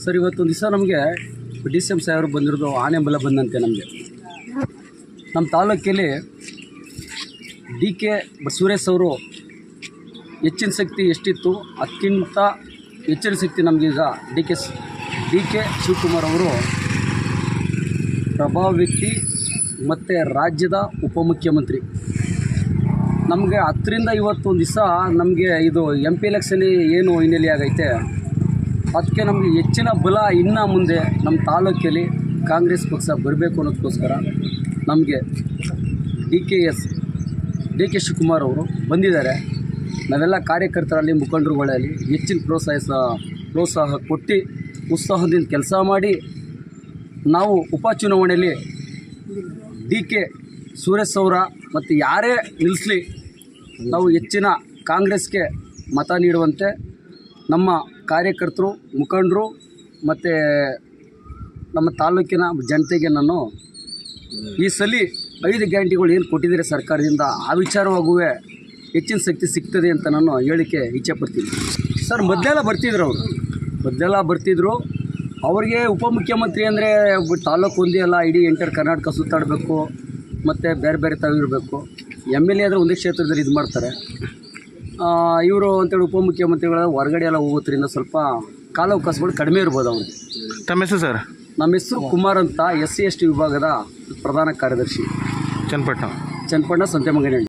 Sir, ಇವತ್ತೊಂದು ದಿವಸ ನಮಗೆ ಡಿ ಸಿ ಎಮ್ ಸಾಹೇಬರು ಬಂದಿರೋದು ಆನೆ ಬಲ ಬಂದಂತೆ. ನಮಗೆ ನಮ್ಮ ತಾಲೂಕಲ್ಲಿ ಡಿ ಕೆ ಸುರೇಶ್ ಅವರು ಹೆಚ್ಚಿನ ಶಕ್ತಿ ಎಷ್ಟಿತ್ತು ಅದಕ್ಕಿಂತ ಹೆಚ್ಚಿನ ಶಕ್ತಿ ನಮಗೀಗ ಡಿ ಕೆ ಶಿವಕುಮಾರ್ ಅವರು ಪ್ರಭಾವ ವ್ಯಕ್ತಿ ಮತ್ತು ರಾಜ್ಯದ ಉಪಮುಖ್ಯಮಂತ್ರಿ. ನಮಗೆ 10ರಿಂದ ಇವತ್ತೊಂದು ದಿವಸ ನಮಗೆ ಇದು ಎಂ ಪಿ ಎಲೆಕ್ಷನ್ ಏನು ಹಿನ್ನೆಲೆ ಆಗೈತೆ, ಅದಕ್ಕೆ ನಮಗೆ ಹೆಚ್ಚಿನ ಬಲ ಇನ್ನು ಮುಂದೆ ನಮ್ಮ ತಾಲೂಕಲ್ಲಿ ಕಾಂಗ್ರೆಸ್ ಪಕ್ಷ ಬರಬೇಕು ಅನ್ನೋದಕ್ಕೋಸ್ಕರ ನಮಗೆ ಡಿ ಕೆ ಶಿವಕುಮಾರ್ ಅವರು ಬಂದಿದ್ದಾರೆ. ನಾವೆಲ್ಲ ಕಾರ್ಯಕರ್ತರಲ್ಲಿ ಮುಖಂಡರುಗಳಲ್ಲಿ ಹೆಚ್ಚಿನ ಪ್ರೋತ್ಸಾಹ ಕೊಟ್ಟು ಉತ್ಸಾಹದಿಂದ ಕೆಲಸ ಮಾಡಿ ನಾವು ಉಪಚುನಾವಣೆಯಲ್ಲಿ ಡಿ ಕೆ ಸುರೇಶ್ ಅವರ ಮತ್ತು ಯಾರೇ ನಿಲ್ಲಿಸಲಿ ನಾವು ಹೆಚ್ಚಿನ ಕಾಂಗ್ರೆಸ್ಗೆ ಮತ ನೀಡುವಂತೆ ನಮ್ಮ ಕಾರ್ಯಕರ್ತರು, ಮುಖಂಡರು ಮತ್ತು ನಮ್ಮ ತಾಲೂಕಿನ ಜನತೆಗೆ ನಾನು ಈ ಸಲ 5 ಗ್ಯಾರಂಟಿಗಳು ಏನು ಕೊಟ್ಟಿದ್ದಾರೆ ಸರ್ಕಾರದಿಂದ, ಆ ವಿಚಾರವಾಗೂ ಹೆಚ್ಚಿನ ಶಕ್ತಿ ಸಿಗ್ತದೆ ಅಂತ ನಾನು ಹೇಳಿಕೆ ಇಚ್ಛೆಪಡ್ತೀನಿ. ಸರ್, ಮೊದಲೆಲ್ಲ ಬರ್ತಿದ್ರು. ಅವ್ರಿಗೆ ಉಪಮುಖ್ಯಮಂತ್ರಿ ಅಂದರೆ ತಾಲೂಕು ಒಂದೇ ಅಲ್ಲ, ಇಡೀ ಎಂಟರ್ ಕರ್ನಾಟಕ ಸುತ್ತಾಡಬೇಕು ಮತ್ತು ಬೇರೆ ಬೇರೆ ತಾವಿರಬೇಕು. ಎಮ್ ಎಲ್ ಎ ಆದರೆ ಒಂದೇ ಕ್ಷೇತ್ರದಲ್ಲಿ ಇದು ಮಾಡ್ತಾರೆ. ಇವರು ಅಂತೇಳಿ ಉಪಮುಖ್ಯಮಂತ್ರಿಗಳ ಹೊರಗಡೆ ಎಲ್ಲ ಹೋಗೋದ್ರಿಂದ ಸ್ವಲ್ಪ ಕಾಲಾವಕಾಶಗಳು ಕಡಿಮೆ ಇರ್ಬೋದು ಅವ್ರಿಗೆ. ತಮ್ಮ ಹೆಸರು ಸರ್? ನಮ್ಮ ಹೆಸರು ಕುಮಾರ್ ಅಂತ, SC ST ವಿಭಾಗದ ಪ್ರಧಾನ ಕಾರ್ಯದರ್ಶಿ, ಚನ್ನಪಟ್ಟಣ ಸಂತೆಮಂಗನಹಳ್ಳಿ.